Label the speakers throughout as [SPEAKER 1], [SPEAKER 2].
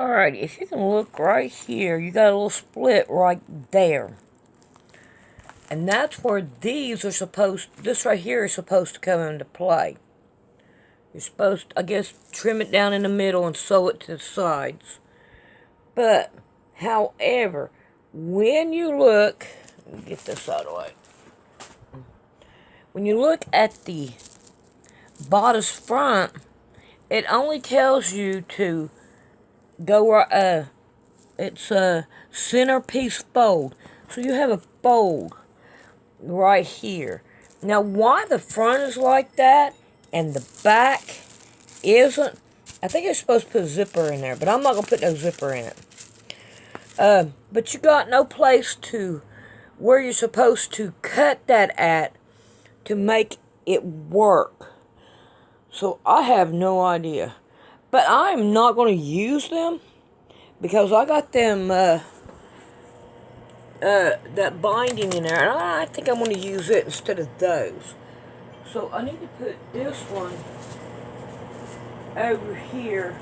[SPEAKER 1] Alright, if you can look right here, you got a little split right there. And that's where these are this right here is supposed to come into play. You're supposed to, I guess, trim it down in the middle and sew it to the sides. But, however, when you look, let me get this out of the way. When you look at the bodice front, it only tells you to go, it's a centerpiece fold. So you have a fold right here. Now, why the front is like that and the back isn't, I think it's supposed to put a zipper in there, but I'm not going to put no zipper in it. But you got no place to where you're supposed to cut that at to make it work. So I have no idea. But I'm not going to use them because I got them, that binding in there. And I think I'm going to use it instead of those. So I need to put this one over here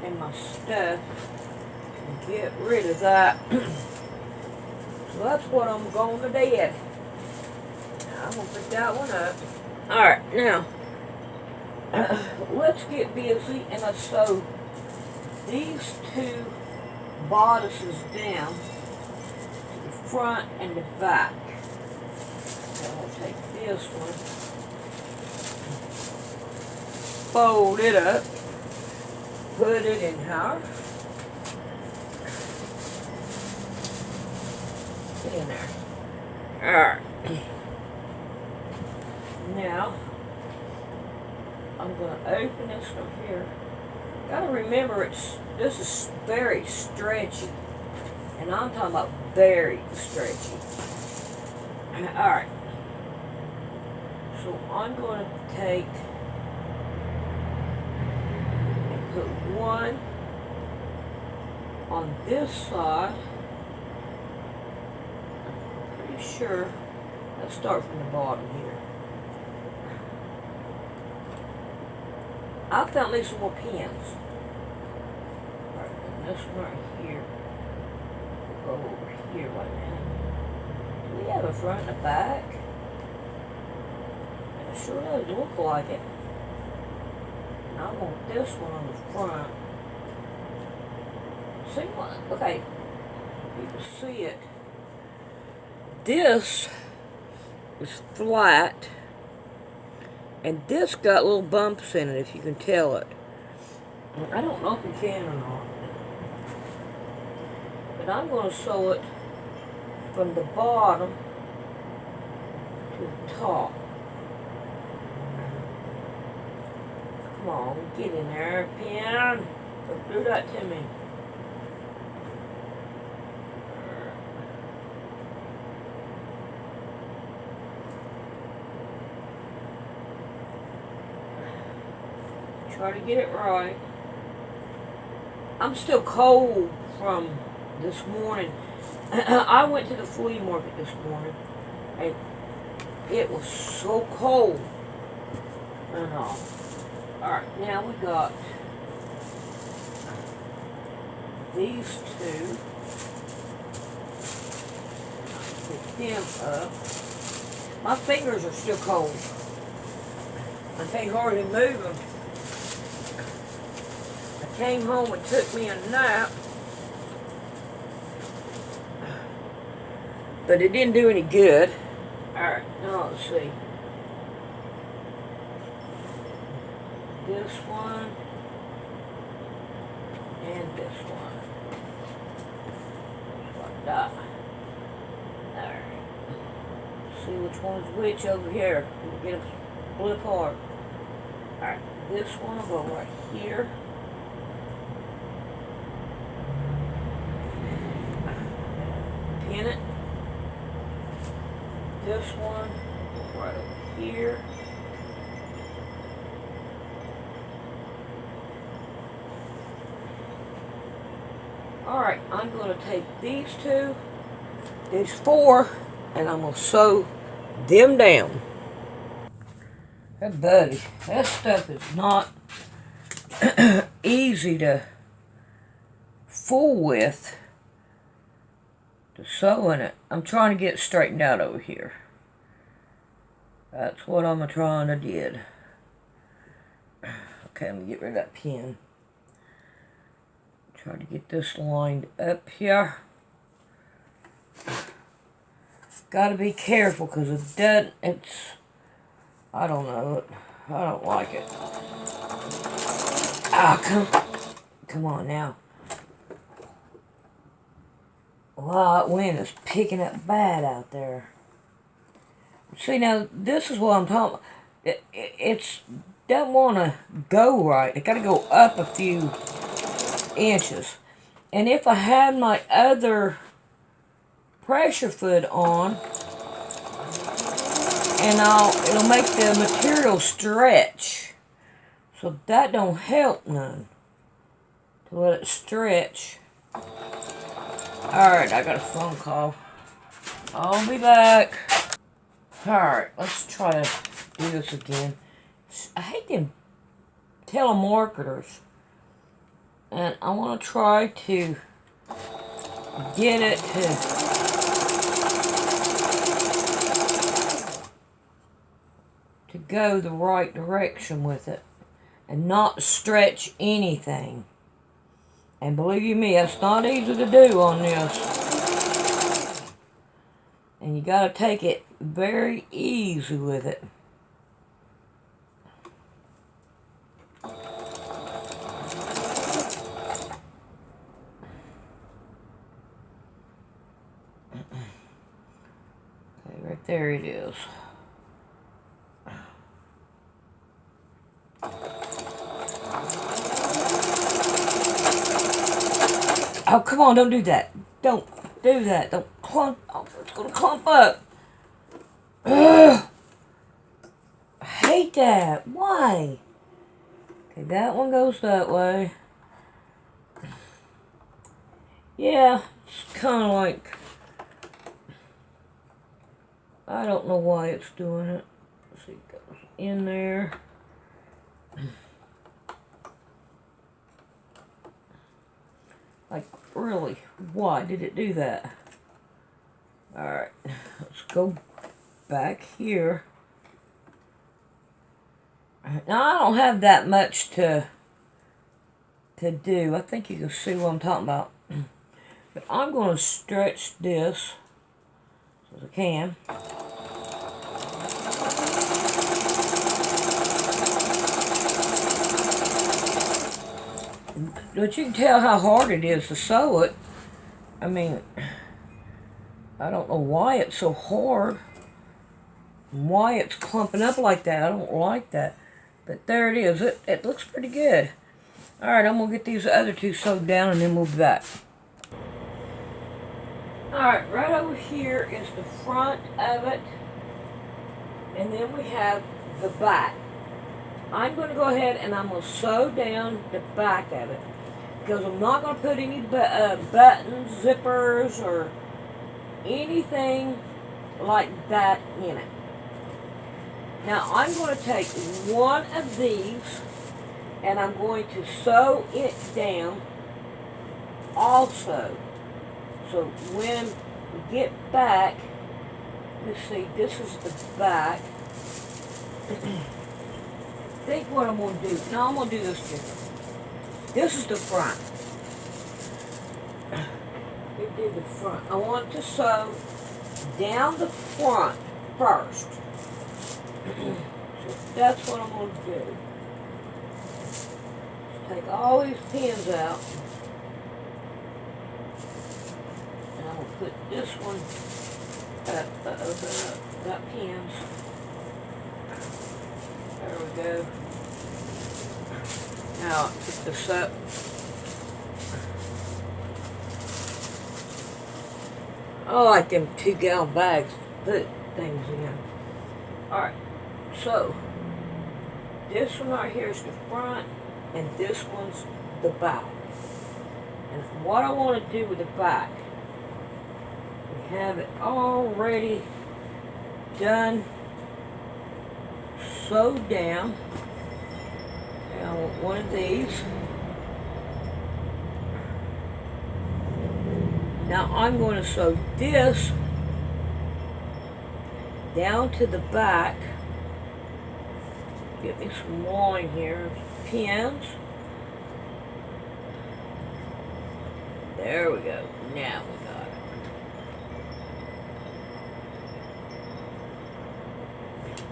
[SPEAKER 1] in my stuff and get rid of that. So that's what I'm going to do. I'm going to pick that one up. Alright, now, let's get busy and let's sew these two bodices down to the front and the back. Now we'll take this one, fold it up, put it in here, get in there. Alright. Now, I'm going to open this from here. Got to remember, this is very stretchy. And I'm talking about very stretchy. Alright. So I'm going to take and put one on this side. I'm pretty sure. Let's start from the bottom here. I found me some more pins. Alright, and this one right here. Go over here right now. Do we have a front and a back? It sure does look like it. And I want this one on the front. See what? Okay. You can see it. This is flat. And this got little bumps in it, if you can tell it. I don't know if you can or not. But I'm going to sew it from the bottom to the top. Come on, get in there, pin. Don't do that to me. Try to get it right. I'm still cold from this morning. I went to the flea market this morning and it was so cold and all. Alright, now we got these two. Pick them up. My fingers are still cold. I can't hardly move them. Came home and took me a nap, but it didn't do any good. Alright, now let's see. This one and this one. Just like that. Alright. See which one's which over here. We'll get them split apart. Alright, this one will go right here. Pin it. This one right over here. Alright, I'm going to take these two, these four, and I'm going to sew them down. Hey buddy, that stuff is not easy to full width to sew in it. I'm trying to get it straightened out over here. That's what I'm trying to do. Okay, let me get rid of that pin. Try to get this lined up here. Gotta be careful because it doesn't, I don't know, I don't like it. Ah, come on now. Wow, that wind is picking up bad out there. See, now, this is what I'm talking about. It's doesn't want to go right. It got to go up a few inches. And if I had my other pressure foot on, and it'll make the material stretch. So that don't help none. To let it stretch. Alright, I got a phone call. I'll be back. Alright, let's try to do this again. I hate them telemarketers. And I want to try to get it to go the right direction with it. And not stretch anything. And believe you me, that's not easy to do on this. And you gotta take it very easy with it. Okay, right there it is. Oh, come on, don't do that. Don't do that. Don't clump. Oh, it's going to clump up. Ugh. I hate that. Why? Okay, that one goes that way. Yeah, it's kind of like, I don't know why it's doing it. Let's see, it goes in there. Like, really, why did it do that? Alright, let's go back here. Now, I don't have that much to do. I think you can see what I'm talking about. But I'm going to stretch this as I can. But you can tell how hard it is to sew it. I mean, I don't know why it's so hard. Why it's clumping up like that. I don't like that. But there it is. It looks pretty good. Alright, I'm going to get these other two sewed down and then we'll be back. Alright, right over here is the front of it. And then we have the back. I'm going to go ahead and I'm going to sew down the back of it. Because I'm not going to put any buttons, zippers, or anything like that in it. Now I'm going to take one of these and I'm going to sew it down also. So when we get back, let's see, this is the back. I think what I'm going to do, no, I'm going to do this different. This is the front. We did the front. I want to sew down the front first. So that's what I'm going to do. Just take all these pins out. And I'm going to put this one got pins. There we go. Now, pick this up. I like them 2-gallon bags to put things in. Alright, so this one right here is the front, and this one's the back. And what I want to do with the back, we have it already done, sewed down. I want one of these. Now I'm going to sew this down to the back. Get me some line here, pins. There we go. Now we got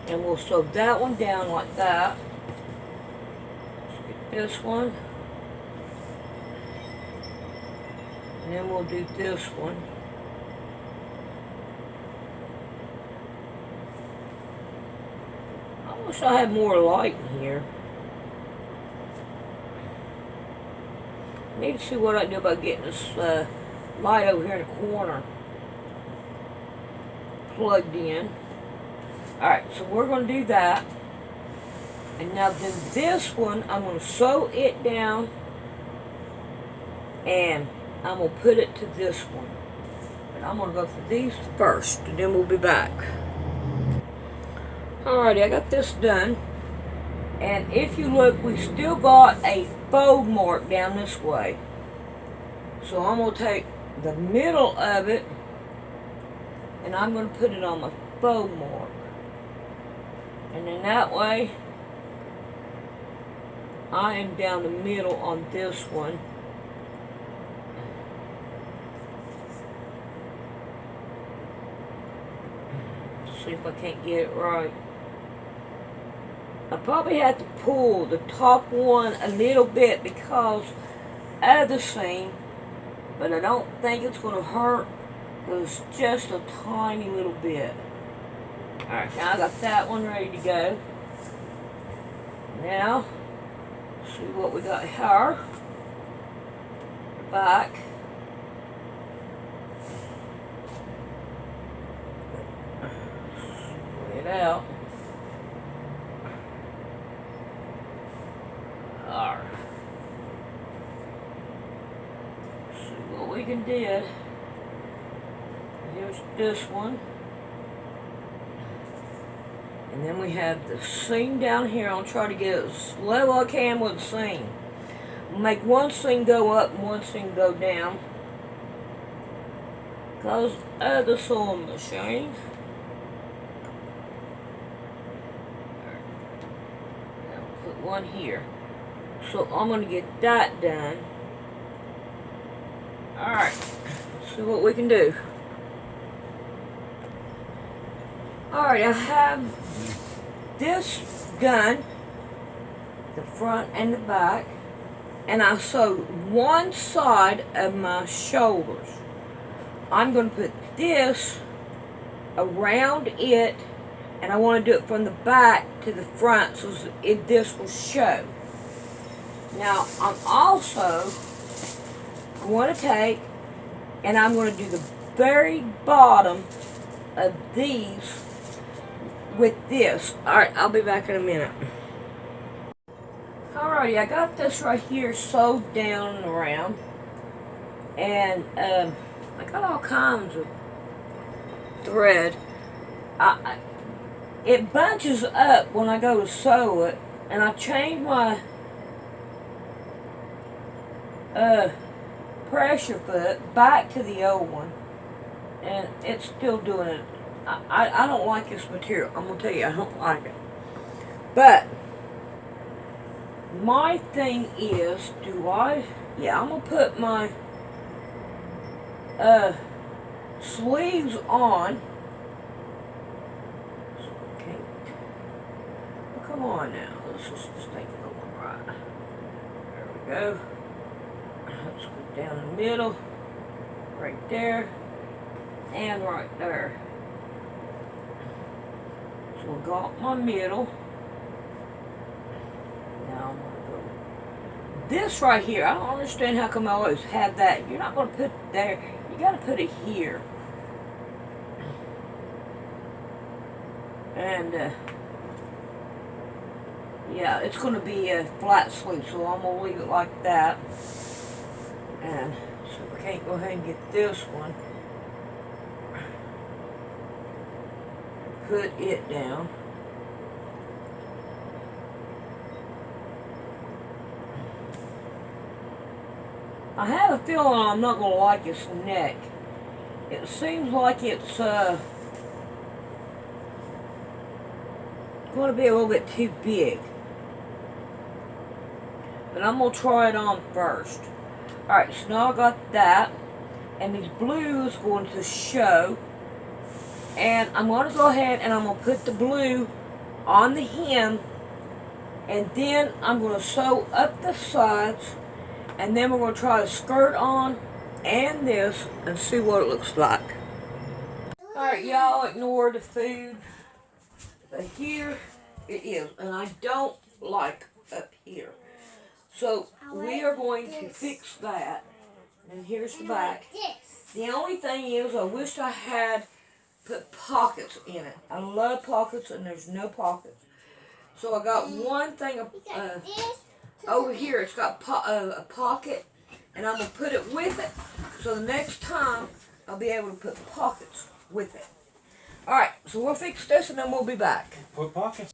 [SPEAKER 1] it. And we'll sew that one down like that. Let's get this one. And then we'll do this one. I wish I had more light in here. I need to see what I can do about getting this light over here in the corner plugged in. Alright, so we're going to do that. And now then this one, I'm going to sew it down. And I'm going to put it to this one. But I'm going to go for these first. And then we'll be back. Alrighty, I got this done. And if you look, we still got a fold mark down this way. So I'm going to take the middle of it and I'm going to put it on my fold mark. And then that way, I am down the middle on this one. Let's see if I can't get it right. I probably have to pull the top one a little bit because of the seam, but I don't think it's going to hurt because it's just a tiny little bit. Alright, now I got that one ready to go. Now, see what we got here. Back. Lay it out. Alright. See what we can do. Here's this one. And then we have the seam down here. I'll try to get it as level I can with the seam. Make one seam go up and one seam go down. Because of the sewing machine. I'll put one here. So I'm going to get that done. Alright, let's see what we can do. Alright, I have this done, the front and the back, and I sewed one side of my shoulders. I'm going to put this around it, and I want to do it from the back to the front so this will show. Now, I'm also going to take, and I'm going to do the very bottom of these with this. Alright, I'll be back in a minute. Alrighty, I got this right here sewed down and around. And I got all kinds of thread. It bunches up when I go to sew it. And I changed my pressure foot back to the old one. And it's still doing it. I don't like this material. I'm going to tell you, I don't like it. But my thing is, yeah, I'm going to put my sleeves on. Okay. Well, come on now. Let's just this thing going right. There we go. Let's go down the middle. Right there. And right there. So I got my middle. Now I'm going to go. This right here, I don't understand how come I always have that. You're not going to put it there. You got to put it here. And, yeah, it's going to be a flat sleeve, so I'm going to leave it like that. And so we can't go ahead and get this one. Put it down. I have a feeling I'm not going to like its neck. It seems like it's going to be a little bit too big. But I'm going to try it on first. Alright, so now I got that. And these blues going to show. And I'm going to go ahead and I'm going to put the blue on the hem. And then I'm going to sew up the sides. And then we're going to try the skirt on and this and see what it looks like. Alright, y'all, ignore the food. But here it is. And I don't like up here. So we are going to fix that. And here's the back. The only thing is I wish I had put pockets in it. I love pockets and there's no pockets. So I got one thing over here. It's got a pocket and I'm going to put it with it. So the next time I'll be able to put pockets with it. Alright, so we'll fix this and then we'll be back.
[SPEAKER 2] Put pockets.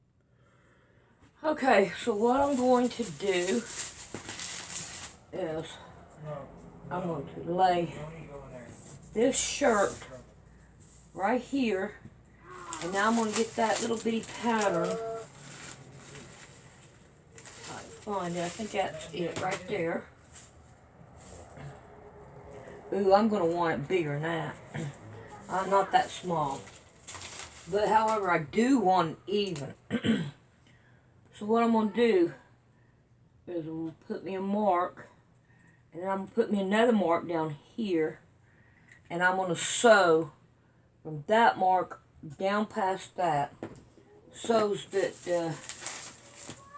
[SPEAKER 1] Okay, so what I'm going to do is I'm going to lay this shirt right here, and now I'm going to get that little bitty pattern. Find it. I think that's it right there. Ooh, I'm going to want it bigger than that. I'm not that small. But however, I do want it even. So what I'm going to do is I'm going to put me a mark. And then I'm going to put me another mark down here. And I'm going to sew from that mark down past that. So that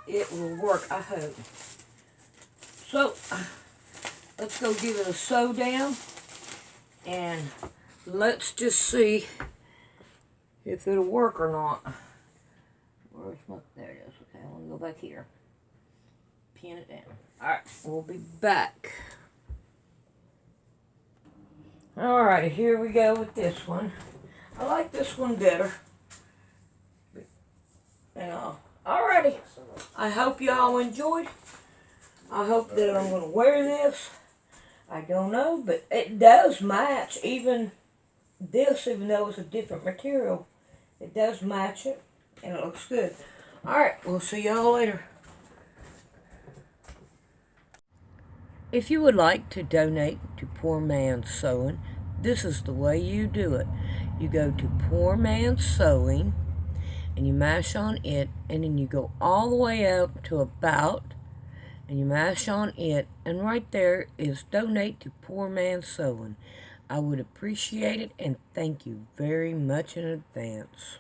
[SPEAKER 1] it will work, I hope. So, let's go give it a sew down. And let's just see if it'll work or not. Where's my, there it is. Okay, I'm going to go back here. Pin it down. Alright, we'll be back. Alright, here we go with this one. I like this one better. Alrighty. I hope y'all enjoyed. I hope that I'm going to wear this. I don't know, but it does match even this, even though it's a different material. It does match it, and it looks good. Alright, we'll see y'all later. If you would like to donate to Poor Man's Sewing, this is the way you do it. You go to Poor Man's Sewing, and you mash on it, and then you go all the way up to About, and you mash on it, and right there is Donate to Poor Man's Sewing. I would appreciate it, and thank you very much in advance.